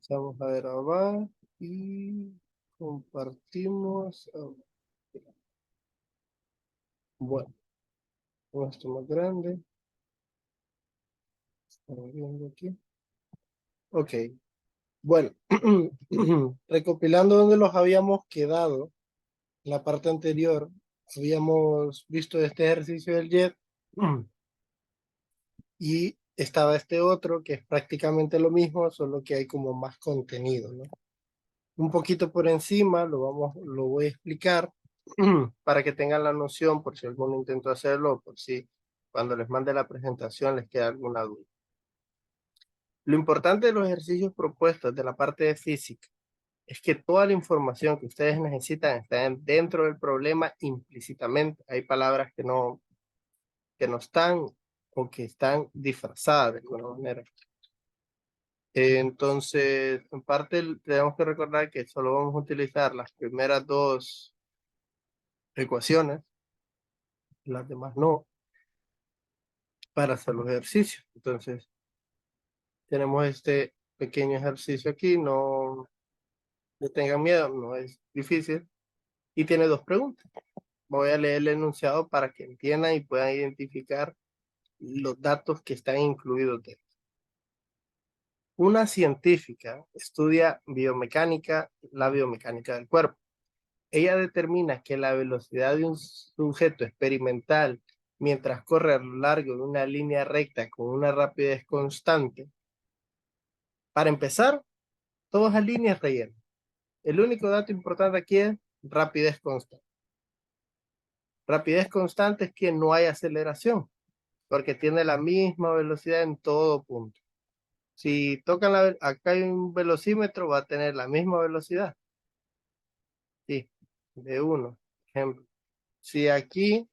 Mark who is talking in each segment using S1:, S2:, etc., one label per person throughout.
S1: Vamos a grabar y compartimos. Bueno, con esto más grande. Estamos viendo aquí. Ok. Bueno, recopilando donde los habíamos quedado, en la parte anterior, habíamos visto este ejercicio del JET y estaba este otro que es prácticamente lo mismo, solo que hay como más contenido, ¿no? Un poquito por encima lo voy a explicar para que tengan la noción por si alguno intentó hacerlo o por si cuando les mande la presentación les queda alguna duda. Lo importante de los ejercicios propuestos de la parte de física es que toda la información que ustedes necesitan está dentro del problema implícitamente. Hay palabras que no están o que están disfrazadas de alguna manera. Entonces, en parte tenemos que recordar que solo vamos a utilizar las primeras dos ecuaciones, las demás no, para hacer los ejercicios. Entonces, tenemos este pequeño ejercicio aquí, no tengan miedo, no es difícil, y tiene dos preguntas. Voy a leer el enunciado para que entiendan y puedan identificar los datos que están incluidos dentro. Una científica estudia biomecánica, la biomecánica del cuerpo. Ella determina que la velocidad de un sujeto experimental mientras corre a lo largo de una línea recta con una rapidez constante. Para empezar, todas las líneas rellenas. El único dato importante aquí es rapidez constante. Rapidez constante es que no hay aceleración, porque tiene la misma velocidad en todo punto. Si tocan acá hay un velocímetro, va a tener la misma velocidad. Sí, de 1, ejemplo. Si aquí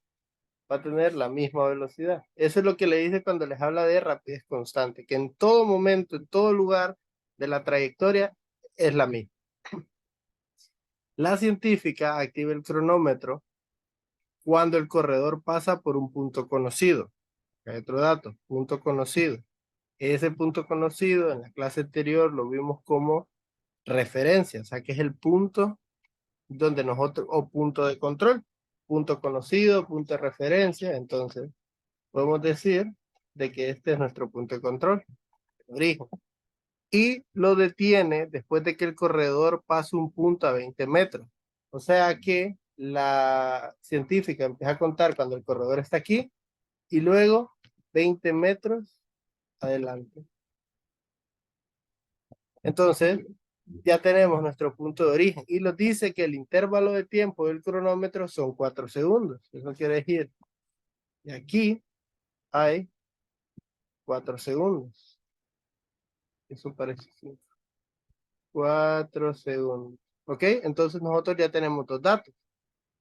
S1: va a tener la misma velocidad. Eso es lo que le dice cuando les habla de rapidez constante, que en todo momento, en todo lugar de la trayectoria es la misma. La científica activa el cronómetro cuando el corredor pasa por un punto conocido. Hay otro dato, punto conocido. Ese punto conocido en la clase anterior lo vimos como referencia, o sea que es el punto donde nosotros, o punto de control, punto conocido, punto de referencia, entonces podemos decir de que este es nuestro punto de control, el origen. Y lo detiene después de que el corredor pase un punto a 20 metros. O sea que la científica empieza a contar cuando el corredor está aquí y luego 20 metros adelante. Entonces, ya tenemos nuestro punto de origen y nos dice que el intervalo de tiempo del cronómetro son 4 segundos. Eso quiere decir, y aquí hay 4 segundos. Eso parece 4 segundos. ¿Ok? Entonces nosotros ya tenemos dos datos.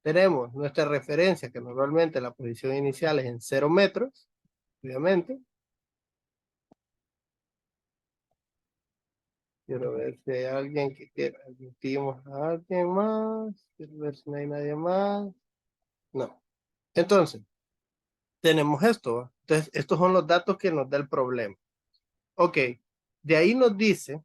S1: Tenemos nuestra referencia, que normalmente la posición inicial es en 0 metros, obviamente. Quiero ver si hay alguien que quiera. Admitimos a alguien más. Quiero ver si no hay nadie más. No. Entonces, tenemos esto, ¿va? Entonces, estos son los datos que nos da el problema. Ok. De ahí nos dice,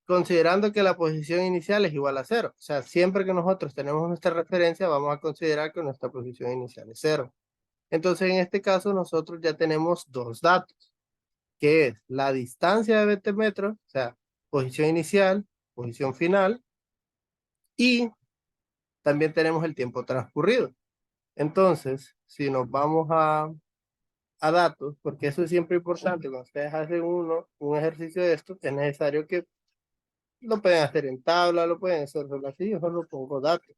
S1: considerando que la posición inicial es igual a 0. O sea, siempre que nosotros tenemos nuestra referencia, vamos a considerar que nuestra posición inicial es 0. Entonces, en este caso, nosotros ya tenemos dos datos, que es la distancia de 20 metros, o sea, posición inicial, posición final, y también tenemos el tiempo transcurrido. Entonces, si nos vamos a datos, porque eso es siempre importante, cuando ustedes hacen un ejercicio de esto, es necesario que lo pueden hacer en tabla, lo pueden hacer solo así, yo solo pongo datos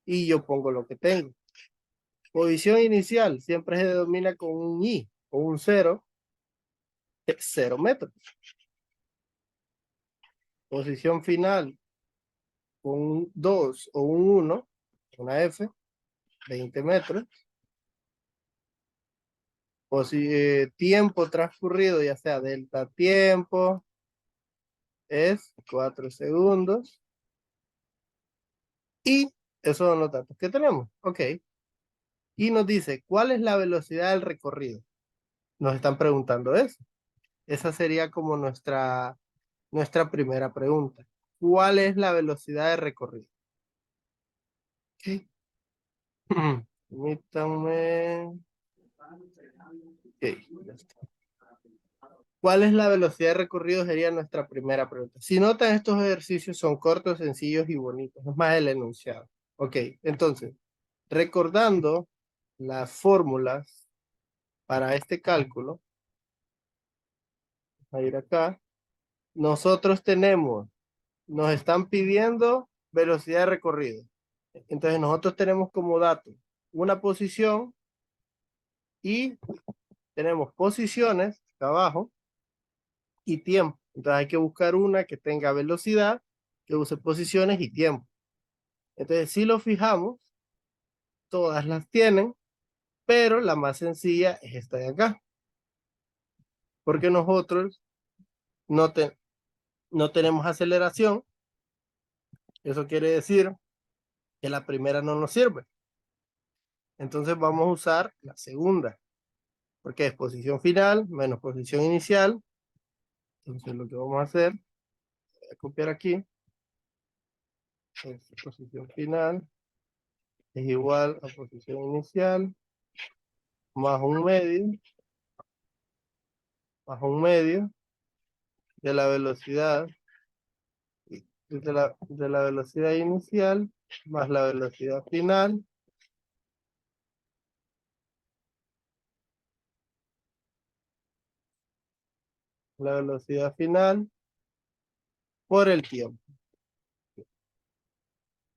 S1: y yo pongo lo que tengo. Posición inicial siempre se denomina con un i o un 0, 0 metros. Posición final con un 2 o un 1, una F, 20 metros. Tiempo transcurrido, ya sea delta tiempo, es 4 segundos. Y esos son los datos que tenemos. Ok. Y nos dice, ¿cuál es la velocidad del recorrido? Nos están preguntando eso. Esa sería como nuestra nuestra primera pregunta. ¿Cuál es la velocidad de recorrido? Ok. Permítanme. Ok, ya está. ¿Cuál es la velocidad de recorrido? Sería nuestra primera pregunta. Si notan, estos ejercicios son cortos, sencillos y bonitos. Es más el enunciado. Ok, entonces, recordando las fórmulas para este cálculo, a ir acá, nosotros nos están pidiendo velocidad de recorrido. Entonces, nosotros tenemos como dato una posición y tenemos posiciones acá abajo y tiempo. Entonces, hay que buscar una que tenga velocidad, que use posiciones y tiempo. Entonces, si lo fijamos, todas las tienen, pero la más sencilla es esta de acá, porque nosotros no, no tenemos aceleración. Eso quiere decir que la primera no nos sirve. Entonces vamos a usar la segunda, porque es posición final menos posición inicial. Entonces lo que vamos a hacer, voy a copiar aquí, es posición final es igual a posición inicial más un medio de la velocidad de la velocidad inicial más la velocidad final por el tiempo.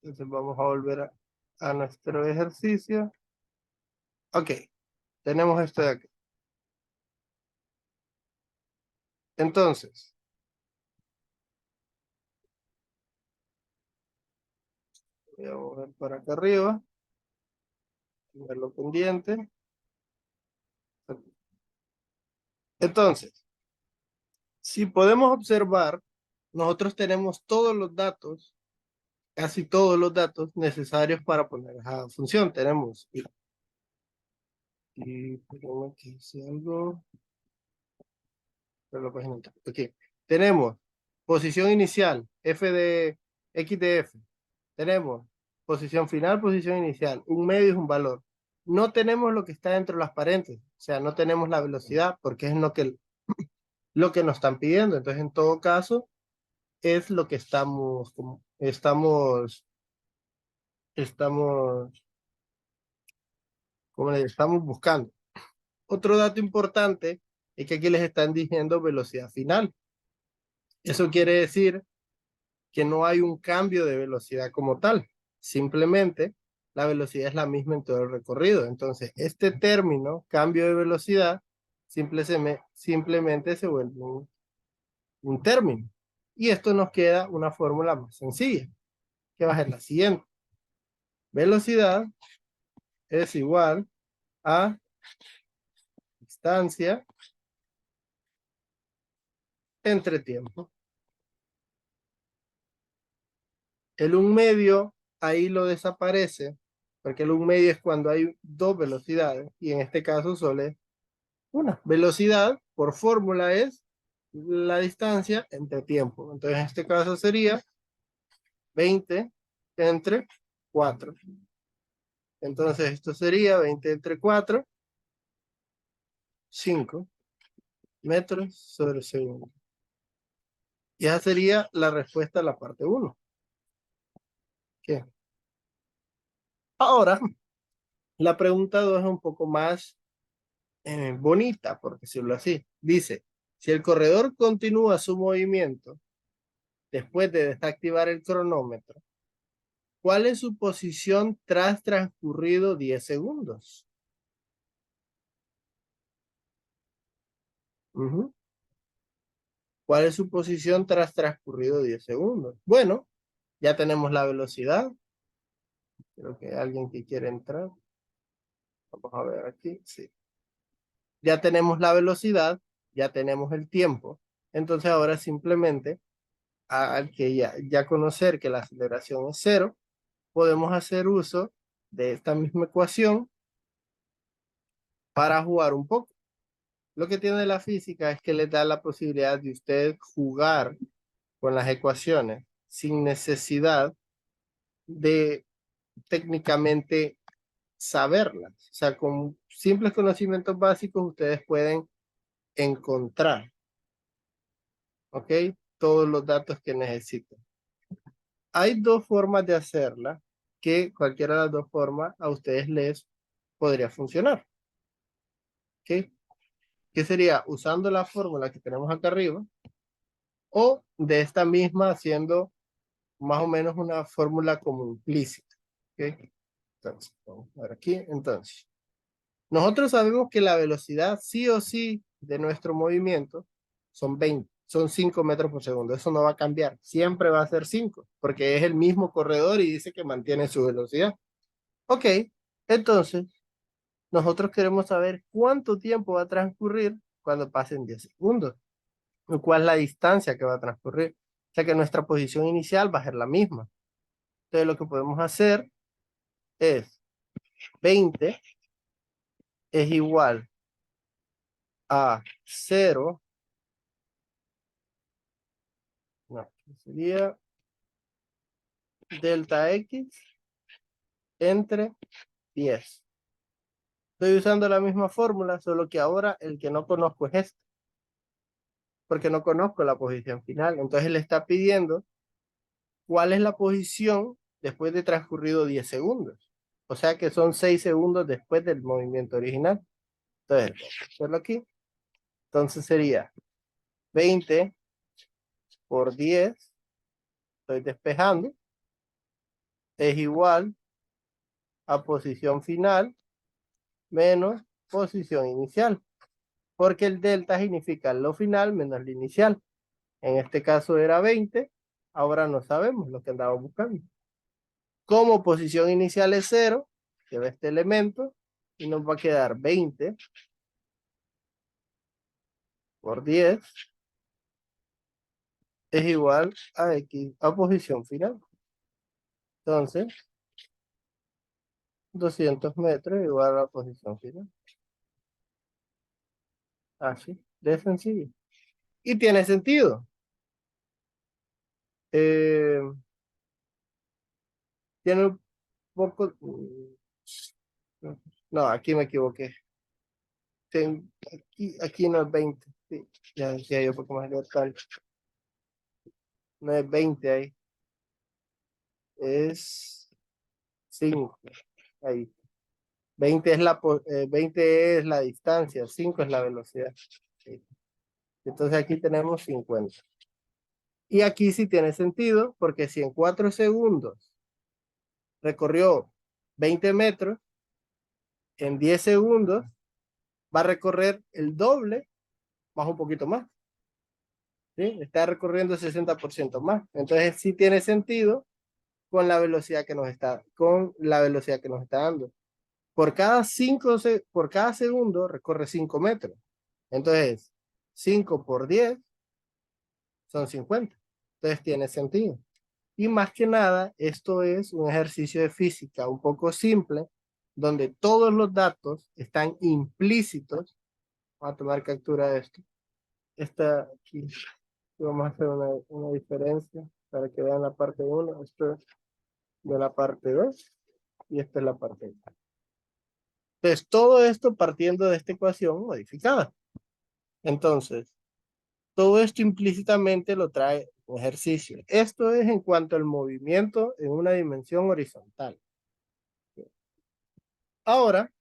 S1: Entonces vamos a volver a nuestro ejercicio. Ok, tenemos esto de aquí. Entonces, voy a mover para acá arriba, verlo pendiente. Entonces, si podemos observar, nosotros tenemos todos los datos, casi todos los datos necesarios para poner esa función. Tenemos, perdón, que hice algo, pero la página está. Ok, tenemos posición inicial, f de x de f. Tenemos posición final, posición inicial. Un medio es un valor. No tenemos lo que está dentro de las paréntesis, o sea, no tenemos la velocidad porque es lo que nos están pidiendo. Entonces, en todo caso, es lo que estamos, como le estamos buscando. Otro dato importante es que aquí les están diciendo velocidad final. Eso quiere decir que no hay un cambio de velocidad como tal. Simplemente la velocidad es la misma en todo el recorrido. Entonces, este término, cambio de velocidad, simplemente se vuelve un término. Y esto nos queda una fórmula más sencilla, que va a ser la siguiente. Velocidad es igual a distancia entre tiempo. El un medio ahí lo desaparece, porque el un medio es cuando hay dos velocidades, y en este caso solo es una. Velocidad por fórmula es la distancia entre tiempo. Entonces en este caso sería 20 entre 4. Entonces esto sería 20 entre 4, 5 metros sobre segundo. Y esa sería la respuesta a la parte 1. ¿Qué? Ahora, la pregunta 2 es un poco más bonita, por decirlo así. Dice, si el corredor continúa su movimiento después de desactivar el cronómetro, ¿cuál es su posición tras transcurrido 10 segundos? ¿Cuál es su posición tras transcurrido 10 segundos? Bueno, ya tenemos la velocidad. Creo que hay alguien que quiere entrar. Vamos a ver aquí. Sí. Ya tenemos la velocidad, ya tenemos el tiempo. Entonces ahora simplemente, al que ya conocer que la aceleración es cero, podemos hacer uso de esta misma ecuación para jugar un poco. Lo que tiene la física es que les da la posibilidad de ustedes jugar con las ecuaciones sin necesidad de técnicamente saberlas. O sea, con simples conocimientos básicos ustedes pueden encontrar, ¿ok? Todos los datos que necesitan. Hay dos formas de hacerla, que cualquiera de las dos formas a ustedes les podría funcionar, ¿ok? Que sería usando la fórmula que tenemos acá arriba, o de esta misma haciendo más o menos una fórmula como implícita, ¿ok? Entonces, vamos a ver aquí. Entonces, nosotros sabemos que la velocidad sí o sí de nuestro movimiento son 5 metros por segundo. Eso no va a cambiar. Siempre va a ser 5, porque es el mismo corredor y dice que mantiene su velocidad. Ok, entonces, nosotros queremos saber cuánto tiempo va a transcurrir cuando pasen 10 segundos. O cuál es la distancia que va a transcurrir. O sea que nuestra posición inicial va a ser la misma. Entonces, lo que podemos hacer es 20 es igual a 0. No, sería delta X entre 10. Estoy usando la misma fórmula, solo que ahora el que no conozco es este, porque no conozco la posición final. Entonces le está pidiendo cuál es la posición después de transcurrido 10 segundos. O sea que son 6 segundos después del movimiento original. Entonces, vamos a hacerlo aquí. Entonces sería 20 por 10, estoy despejando, es igual a posición final menos posición inicial, porque el delta significa lo final menos lo inicial. En este caso era 20, ahora no sabemos lo que andamos buscando. Como posición inicial es 0, lleva este elemento y nos va a quedar 20 por 10 es igual a X, a posición final. Entonces, 200 metros igual a la posición final. Así, de sencillo. Y tiene sentido. Eh, tiene un poco... No, aquí me equivoqué. Aquí no es 20. Sí, ya decía yo porque más local. No es 20 ahí. Es 5. Ahí. 20 es la distancia, 5 es la velocidad. Sí. Entonces aquí tenemos 50. Y aquí sí tiene sentido, porque si en 4 segundos recorrió 20 metros, en 10 segundos va a recorrer el doble, más un poquito más. ¿Sí? Está recorriendo 60% más. Entonces sí tiene sentido con la velocidad que nos está, dando. Por cada segundo recorre 5 metros. Entonces, 5 por 10 son 50. Entonces tiene sentido. Y más que nada, esto es un ejercicio de física un poco simple, donde todos los datos están implícitos. Vamos a tomar captura de esto. Está aquí. Vamos a hacer una diferencia para que vean la parte 1. Esto es de la parte 2 y esta es la parte 1. Entonces, todo esto partiendo de esta ecuación modificada. Entonces, todo esto implícitamente lo trae un ejercicio. Esto es en cuanto al movimiento en una dimensión horizontal. Ahora,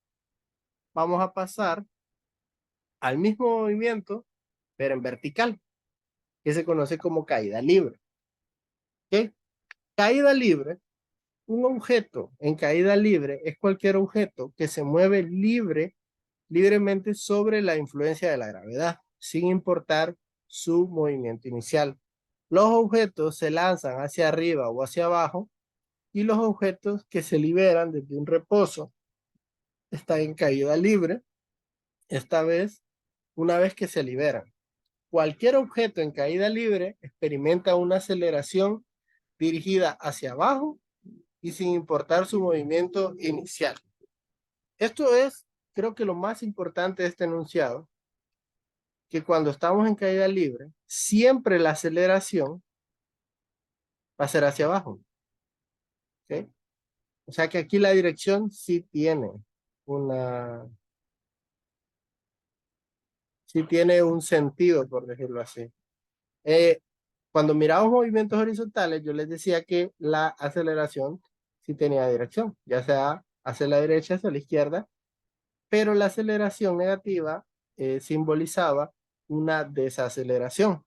S1: vamos a pasar al mismo movimiento, pero en vertical, que se conoce como caída libre. ¿Ok? Caída libre, un objeto en caída libre es cualquier objeto que se mueve libremente sobre la influencia de la gravedad, sin importar su movimiento inicial. Los objetos se lanzan hacia arriba o hacia abajo y los objetos que se liberan desde un reposo están en caída libre, esta vez, una vez que se liberan. Cualquier objeto en caída libre experimenta una aceleración dirigida hacia abajo y sin importar su movimiento inicial. Esto es, creo que lo más importante de este enunciado, que cuando estamos en caída libre, siempre la aceleración va a ser hacia abajo. ¿Ok? O sea que aquí la dirección una, sí tiene un sentido, por decirlo así. Eh, Cuando miramos movimientos horizontales, yo les decía que la aceleración sí tenía dirección, ya sea hacia la derecha, hacia la izquierda, pero la aceleración negativa simbolizaba una desaceleración.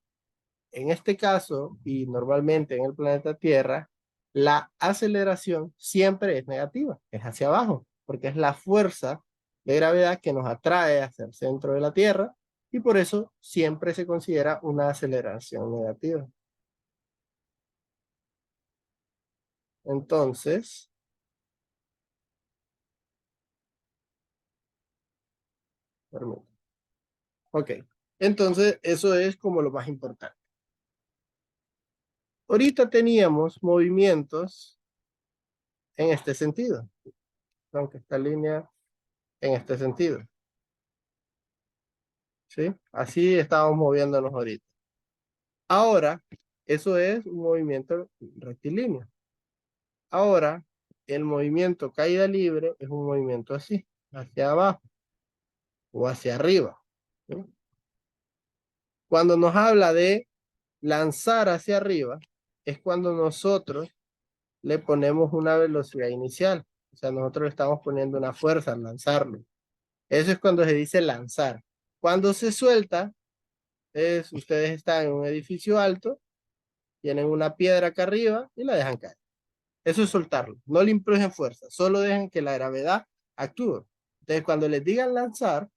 S1: En este caso, y normalmente en el planeta Tierra, la aceleración siempre es negativa, es hacia abajo, porque es la fuerza de gravedad que nos atrae hacia el centro de la Tierra y por eso siempre se considera una aceleración negativa. Entonces, permítame. Ok, entonces eso es como lo más importante. Ahorita teníamos movimientos en este sentido, aunque esta línea en este sentido, ¿sí? Así estábamos moviéndonos ahorita. Ahora, eso es un movimiento rectilíneo. Ahora, el movimiento caída libre es un movimiento así, hacia abajo o hacia arriba, ¿sí? Cuando nos habla de lanzar hacia arriba, es cuando nosotros le ponemos una velocidad inicial. O sea, nosotros le estamos poniendo una fuerza al lanzarlo. Eso es cuando se dice lanzar. Cuando se suelta, ustedes están en un edificio alto, tienen una piedra acá arriba y la dejan caer. Eso es soltarlo. No le imprimen fuerza, solo dejan que la gravedad actúe. Entonces, cuando les digan lanzar,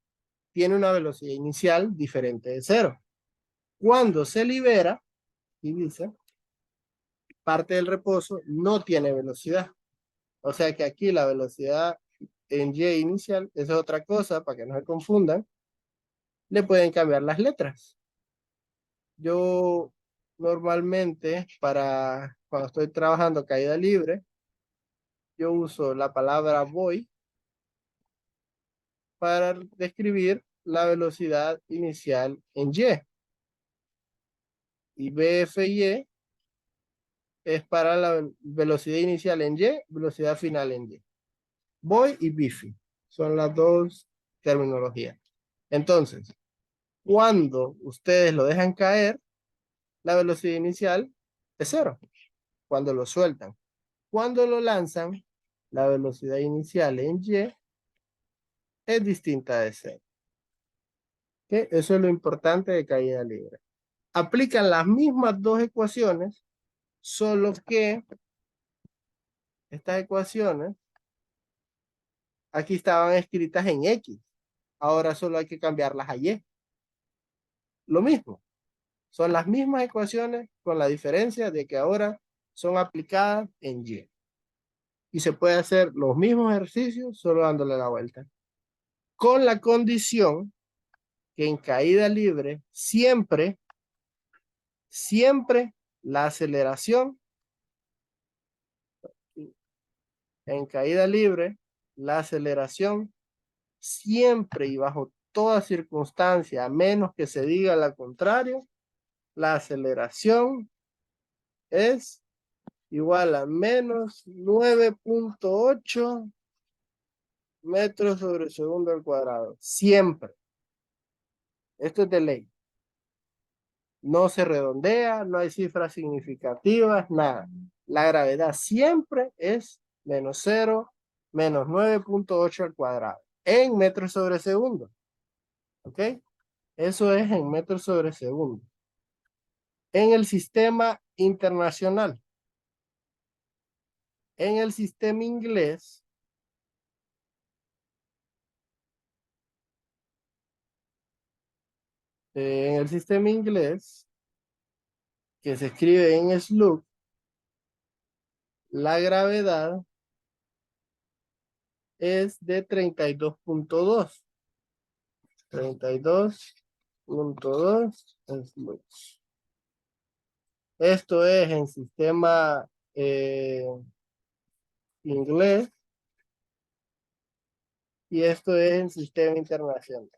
S1: tiene una velocidad inicial diferente de cero. Cuando se libera, y dice, parte del reposo no tiene velocidad. O sea que aquí la velocidad en Y inicial, esa es otra cosa, para que no se confundan, le pueden cambiar las letras. Yo normalmente, para cuando estoy trabajando caída libre, yo uso la palabra voy para describir la velocidad inicial en Y. Y BFY es para la velocidad inicial en Y, velocidad final en Y. Voy y Bifi son las dos terminologías. Entonces, cuando ustedes lo dejan caer, la velocidad inicial es cero. Cuando lo sueltan. Cuando lo lanzan, la velocidad inicial en Y es distinta de cero. ¿Okay? Eso es lo importante de caída libre. Aplican las mismas dos ecuaciones, solo que estas ecuaciones aquí estaban escritas en X. Ahora solo hay que cambiarlas a Y. Lo mismo. Son las mismas ecuaciones con la diferencia de que ahora son aplicadas en Y. Y se puede hacer los mismos ejercicios solo dándole la vuelta. Con la condición que en caída libre siempre la aceleración, en caída libre, la aceleración siempre y bajo toda circunstancia, a menos que se diga lo contrario, la aceleración es igual a menos 9.8 metros sobre segundo al cuadrado. Siempre. Esto es de ley. No se redondea, no hay cifras significativas, nada. La gravedad siempre es menos 0, menos 9.8 al cuadrado, en metros sobre segundo. ¿Ok? Eso es en metros sobre segundo. En el sistema internacional, en el sistema inglés, que se escribe en slug, la gravedad es de 32.2. 32.2 slugs. Esto es en sistema inglés y esto es en sistema internacional.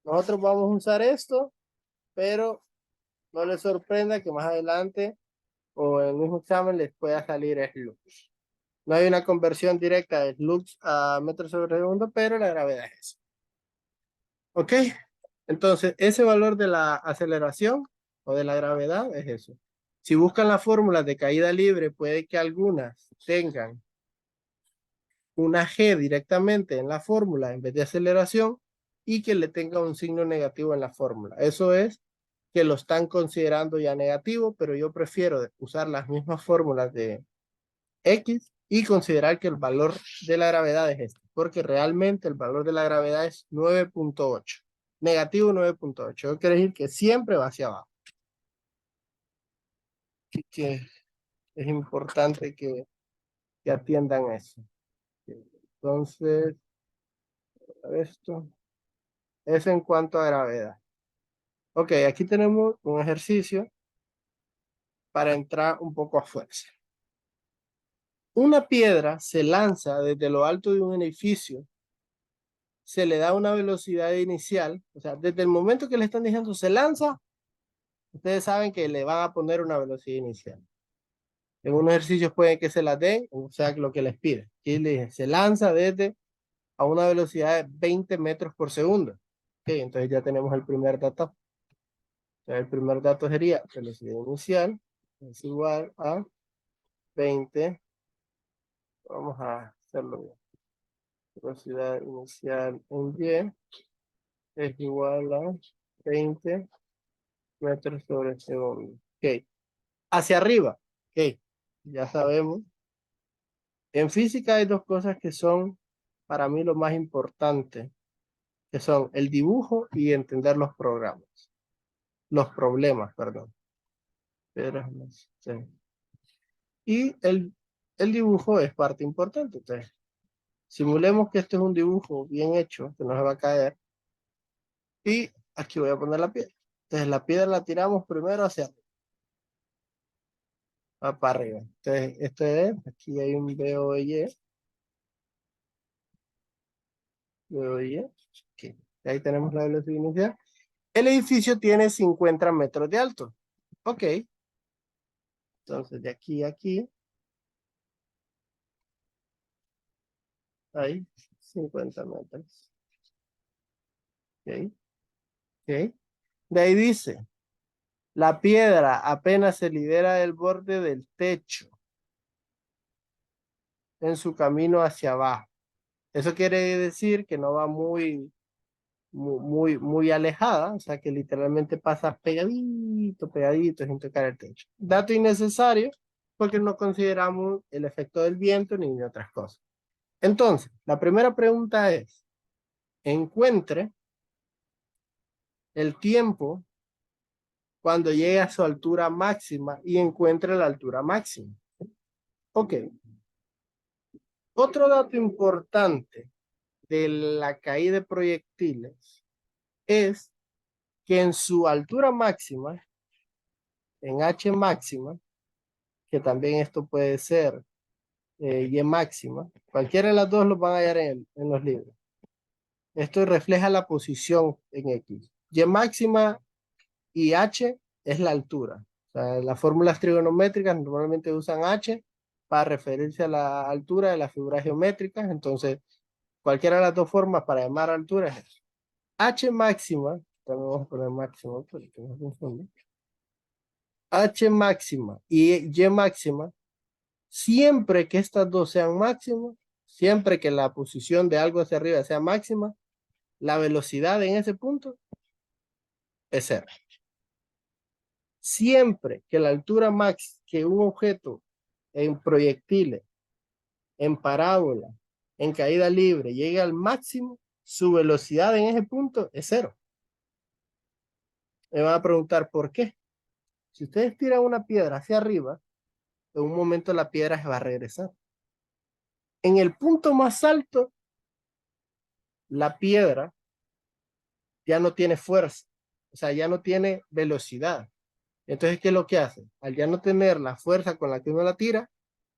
S1: Nosotros vamos a usar esto, pero no les sorprenda que más adelante o en el mismo examen les pueda salir Lux. No hay una conversión directa de Lux a metros sobre segundo, pero la gravedad es eso. ¿Ok? Entonces, ese valor de la aceleración o de la gravedad es eso. Si buscan las fórmulas de caída libre, puede que algunas tengan una G directamente en la fórmula en vez de aceleración y que le tenga un signo negativo en la fórmula. Eso es que lo están considerando ya negativo, pero yo prefiero usar las mismas fórmulas de X y considerar que el valor de la gravedad es este, porque realmente el valor de la gravedad es 9.8, negativo 9.8. Eso quiere decir que siempre va hacia abajo. Así que es importante que atiendan eso. Entonces, esto es en cuanto a gravedad. Ok, aquí tenemos un ejercicio para entrar un poco a fuerza. Una piedra se lanza desde lo alto de un edificio, se le da una velocidad inicial, o sea, desde el momento que le están diciendo se lanza, ustedes saben que le van a poner una velocidad inicial. En unos ejercicios pueden que se la den, o sea, lo que les pide. Aquí le dije, se lanza desde a una velocidad de 20 metros por segundo. Ok, entonces ya tenemos el primer dato. Entonces, el primer dato sería velocidad inicial es igual a 20. Vamos a hacerlo bien. Velocidad inicial en Y es igual a 20 metros sobre segundo. Ok. Hacia arriba. Ok. Ya sabemos. En física hay dos cosas que son para mí lo más importante, que son el dibujo y entender los programas. Los problemas, perdón. Pero, sí. Y el dibujo es parte importante. Entonces, simulemos que este es un dibujo bien hecho, que no se va a caer. Y aquí voy a poner la piedra. Entonces la piedra la tiramos primero hacia arriba, va para arriba. Entonces esto es, aquí hay un BOY, BOY, aquí. Ahí tenemos la velocidad inicial. El edificio tiene 50 metros de alto. Ok. Entonces de aquí a aquí, hay 50 metros. Ok. Ok. De ahí dice, la piedra apenas se libera del borde del techo en su camino hacia abajo. Eso quiere decir que no va muy alejada, o sea que literalmente pasa pegadito, pegadito sin tocar el techo. Dato innecesario porque no consideramos el efecto del viento ni de otras cosas. Entonces, la primera pregunta es, encuentre el tiempo cuando llegue a su altura máxima y encuentre la altura máxima. Ok. Otro dato importante de la caída de proyectiles es que en su altura máxima, en H máxima, que también esto puede ser Y máxima, cualquiera de las dos los van a hallar en los libros. Esto refleja la posición en X. Y máxima y H es la altura. O sea, las fórmulas trigonométricas normalmente usan H para referirse a la altura de las figuras geométricas. Entonces, cualquiera de las dos formas para llamar altura es eso. H máxima, también vamos a poner máximo, porque no confunde. H máxima y Y máxima, siempre que estas dos sean máximas, siempre que la posición de algo hacia arriba sea máxima, la velocidad en ese punto es cero. Siempre que la altura max, que un objeto en proyectiles, en parábola, en caída libre, llegue al máximo, su velocidad en ese punto es cero. Me van a preguntar por qué. Si ustedes tiran una piedra hacia arriba, en un momento la piedra se va a regresar. En el punto más alto, la piedra ya no tiene fuerza, o sea, ya no tiene velocidad. Entonces, ¿qué es lo que hace? Al ya no tener la fuerza con la que uno la tira,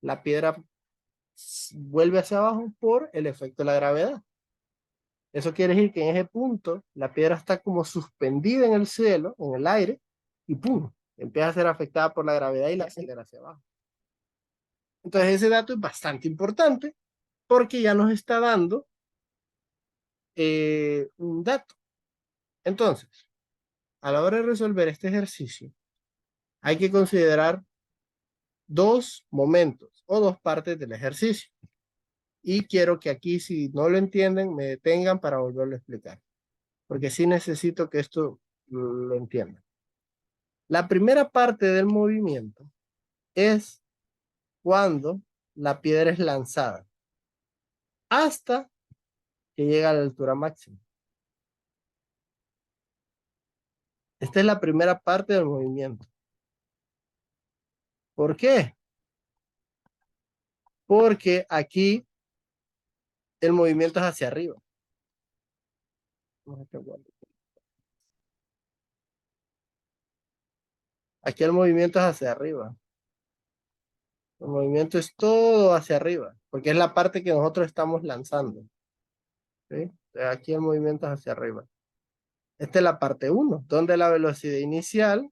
S1: la piedra vuelve hacia abajo por el efecto de la gravedad. Eso quiere decir que en ese punto la piedra está como suspendida en el cielo, en el aire, y ¡pum! empieza a ser afectada por la gravedad y la acelera hacia abajo. Entonces ese dato es bastante importante porque ya nos está dando un dato. Entonces, a la hora de resolver este ejercicio, hay que considerar dos momentos o dos partes del ejercicio. Y quiero que aquí, si no lo entienden, me detengan para volverlo a explicar. Porque sí necesito que esto lo entiendan. La primera parte del movimiento es cuando la piedra es lanzada hasta que llega a la altura máxima. Esta es la primera parte del movimiento. ¿Por qué? Porque aquí el movimiento es hacia arriba. Aquí el movimiento es hacia arriba. El movimiento es todo hacia arriba, porque es la parte que nosotros estamos lanzando. ¿Sí? Aquí el movimiento es hacia arriba. Esta es la parte 1, donde la velocidad inicial,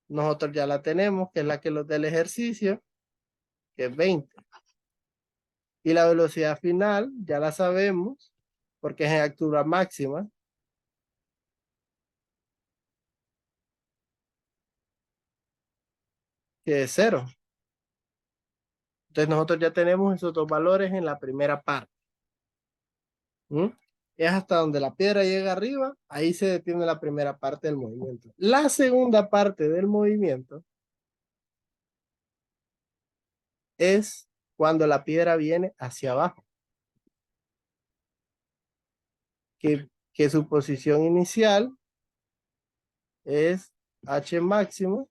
S1: nosotros ya la tenemos, que es la que nos da el ejercicio, que es 20. Y la velocidad final, ya la sabemos, porque es en altura máxima, que es 0. Entonces nosotros ya tenemos esos dos valores en la primera parte. ¿Mm? Es hasta donde la piedra llega arriba, ahí se detiene la primera parte del movimiento. La segunda parte del movimiento es cuando la piedra viene hacia abajo, que su posición inicial es h máximo,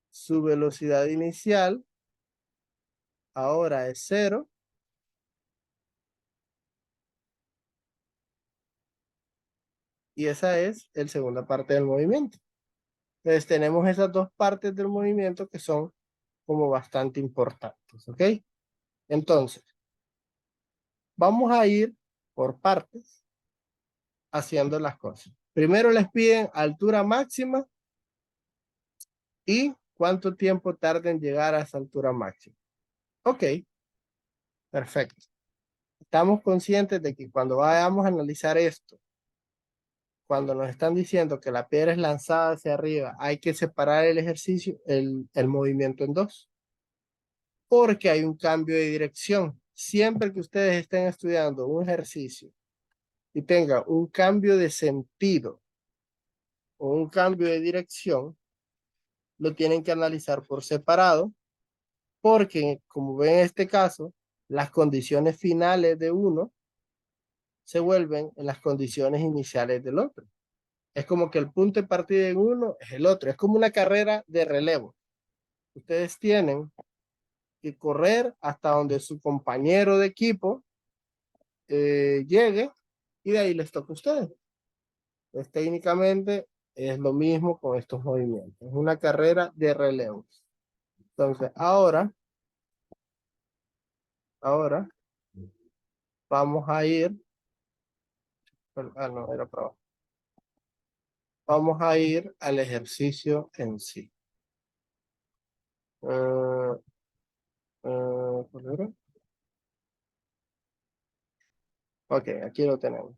S1: su velocidad inicial ahora es 0, y esa es la segunda parte del movimiento. Entonces tenemos esas dos partes del movimiento que son como bastante importantes, ¿ok? Entonces, vamos a ir por partes haciendo las cosas. Primero les piden altura máxima y cuánto tiempo tarda en llegar a esa altura máxima. Ok, perfecto. Estamos conscientes de que cuando vayamos a analizar esto, cuando nos están diciendo que la piedra es lanzada hacia arriba, hay que separar el ejercicio, el movimiento en dos, porque hay un cambio de dirección. Siempre que ustedes estén estudiando un ejercicio y tenga un cambio de sentido o un cambio de dirección, lo tienen que analizar por separado, porque como ven en este caso, las condiciones finales de uno se vuelven en las condiciones iniciales del otro. Es como que el punto de partida en uno es el otro. Es como una carrera de relevo. Ustedes tienen que correr hasta donde su compañero de equipo llegue y de ahí les toca a ustedes. Pues técnicamente es lo mismo con estos movimientos. Es una carrera de relevos. Entonces, ahora vamos a ir, no, era para abajo. Vamos a ir al ejercicio en sí. ¿Cuál era? Ok, aquí lo tenemos.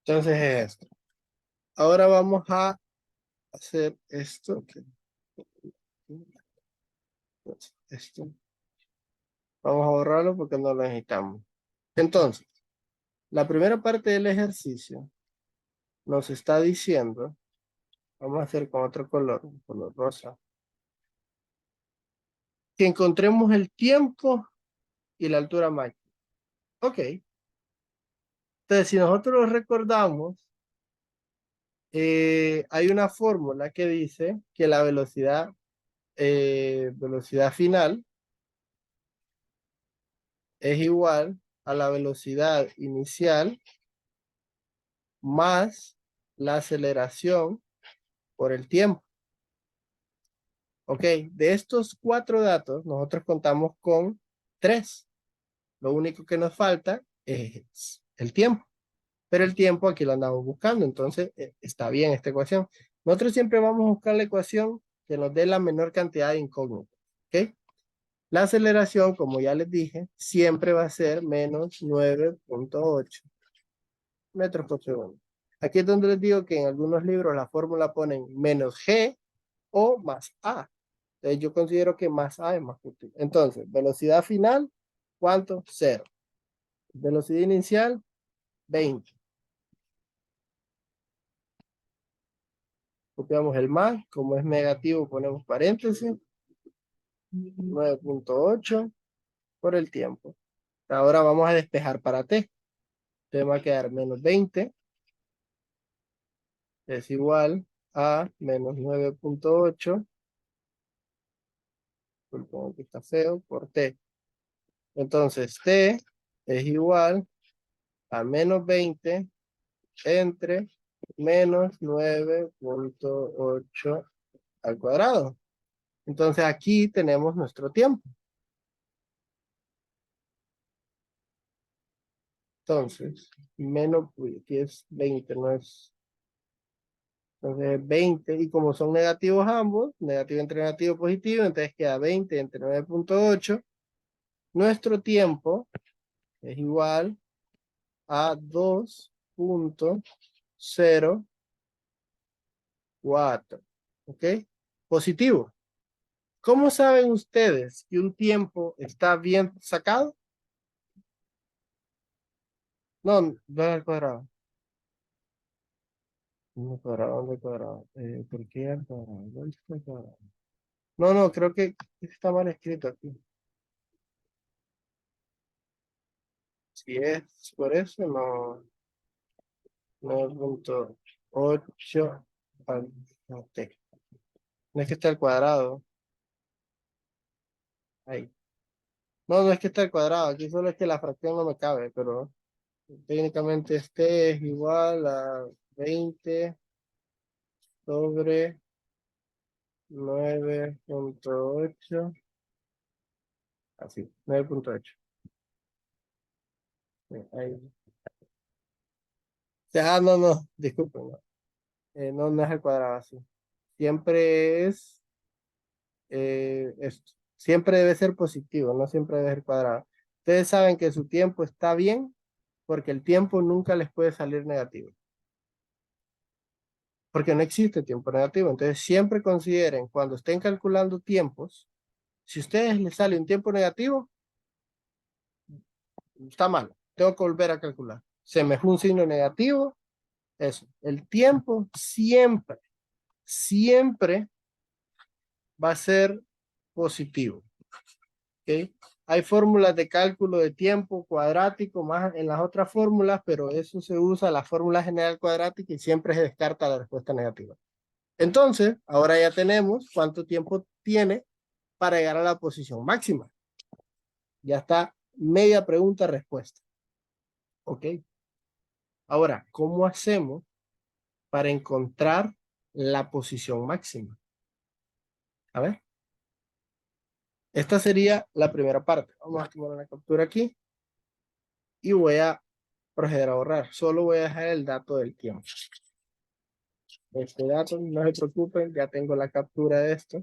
S1: Entonces es esto. Ahora vamos a hacer esto. Esto. Vamos a borrarlo porque no lo necesitamos. Entonces, la primera parte del ejercicio nos está diciendo, vamos a hacer con otro color, un color rosa, que encontremos el tiempo y la altura máxima. Ok. Entonces, si nosotros lo recordamos, hay una fórmula que dice que la velocidad final es igual a la velocidad inicial más la aceleración por el tiempo. Ok, de estos 4 datos, nosotros contamos con 3. Lo único que nos falta es el tiempo. Pero el tiempo aquí lo andamos buscando, entonces está bien esta ecuación. Nosotros siempre vamos a buscar la ecuación que nos dé la menor cantidad de incógnitas. ¿Ok? La aceleración, como ya les dije, siempre va a ser menos 9.8 metros por segundo. Aquí es donde les digo que en algunos libros la fórmula ponen menos g o más a. Entonces yo considero que más a es más útil. Entonces, velocidad final, ¿cuánto? 0. Velocidad inicial, 20. Copiamos el más, como es negativo ponemos paréntesis, 9.8 por el tiempo. Ahora vamos a despejar para t. Te va a quedar menos 20 es igual a menos 9.8, supongo que está feo, por t. Entonces t es igual a menos 20 entre menos 9.8 al cuadrado. Entonces aquí tenemos nuestro tiempo. Entonces, menos, aquí es 20, no es. Entonces 20, y como son negativos ambos, negativo entre negativo positivo, entonces queda 20 entre 9.8. Nuestro tiempo es igual a 2.04. ¿Ok? Positivo. ¿Cómo saben ustedes que un tiempo está bien sacado? No, no al cuadrado. No al cuadrado, no al cuadrado. ¿Por qué al cuadrado? ¿Dónde está el cuadrado? No, no, creo que está mal escrito aquí. Si es por eso, no. 9.8 al no, T. No es que esté al cuadrado. Ahí. No, no es que esté al cuadrado. Aquí solo es que la fracción no me cabe, pero técnicamente este es igual a 20 sobre 9.8. Así, 9.8. Ahí. Ah, no, no, disculpen. No. No, no es al cuadrado así. Siempre es esto. Siempre debe ser positivo, no siempre debe ser cuadrado. Ustedes saben que su tiempo está bien porque el tiempo nunca les puede salir negativo. Porque no existe tiempo negativo. Entonces siempre consideren cuando estén calculando tiempos, si a ustedes les sale un tiempo negativo, está mal. Tengo que volver a calcular. Se me fue un signo negativo. Eso. El tiempo siempre, siempre va a ser positivo. ¿Ok? Hay fórmulas de cálculo de tiempo cuadrático más en las otras fórmulas, pero eso se usa la fórmula general cuadrática y siempre se descarta la respuesta negativa. Entonces, ahora ya tenemos cuánto tiempo tiene para llegar a la posición máxima. Ya está media pregunta-respuesta. ¿Ok? Ahora, ¿cómo hacemos para encontrar la posición máxima? A ver. Esta sería la primera parte. Vamos a tomar una captura aquí y voy a proceder a borrar. Solo voy a dejar el dato del tiempo. Este dato, no se preocupen, ya tengo la captura de esto.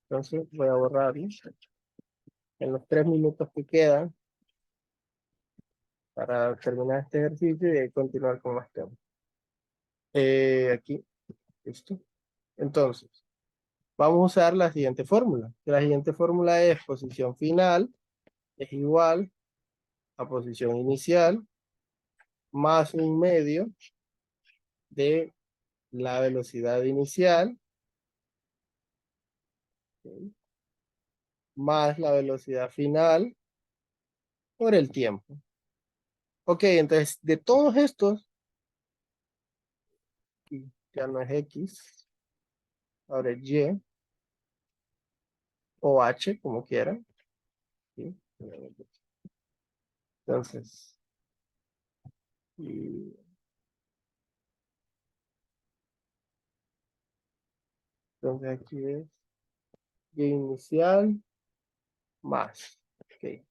S1: Entonces voy a borrarlo en los 3 minutos que quedan para terminar este ejercicio y continuar con más temas. Aquí, listo. Entonces, vamos a usar la siguiente fórmula. La siguiente fórmula es posición final es igual a posición inicial más un medio de la velocidad inicial, ¿ok?, más la velocidad final por el tiempo. Ok, entonces de todos estos, ya no es X, ahora es Y o H, como quieran. ¿Sí? Entonces, y, entonces aquí es Y inicial más. Ok.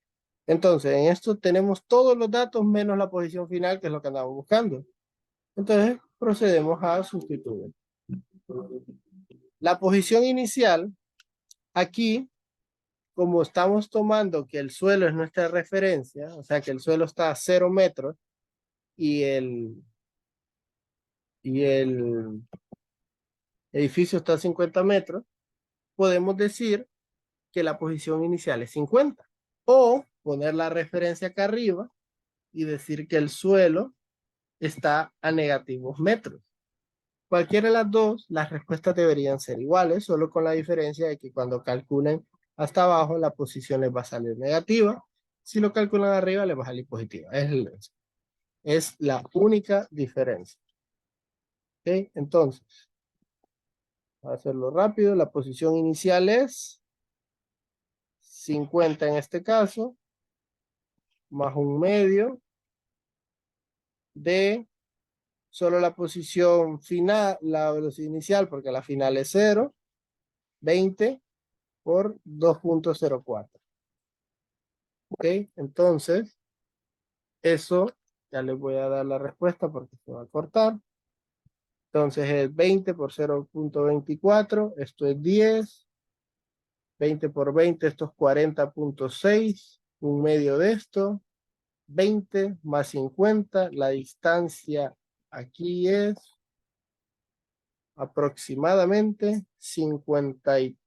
S1: Entonces, en esto tenemos todos los datos menos la posición final, que es lo que andamos buscando. Entonces, procedemos a sustituir. La posición inicial, aquí, como estamos tomando que el suelo es nuestra referencia, o sea que el suelo está a 0 metros y el edificio está a 50 metros, podemos decir que la posición inicial es 50. O poner la referencia acá arriba y decir que el suelo está a negativos metros. Cualquiera de las dos, las respuestas deberían ser iguales, solo con la diferencia de que cuando calculen hasta abajo, la posición les va a salir negativa. Si lo calculan arriba, les va a salir positiva. Es la única diferencia. ¿Ok? Entonces, a hacerlo rápido, la posición inicial es 50 en este caso, más un medio de solo la posición final, la velocidad inicial, porque la final es 0, 20 por 2.04. ¿Ok? Entonces, eso ya les voy a dar la respuesta porque se va a cortar. Entonces es 20 por 0.24, esto es 10, 20 por 20, esto es 40.6, un medio de esto, 20 más 50, la distancia aquí es aproximadamente 50 y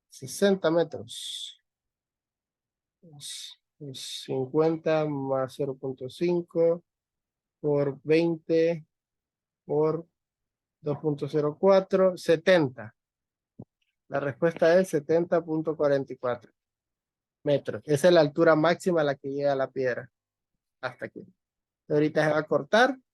S1: 60 metros. 50 más 0.5 por 20 por 2.04, 70. La respuesta es 70.44 metros. Esa es la altura máxima a la que llega la piedra. Hasta aquí. Ahorita se va a cortar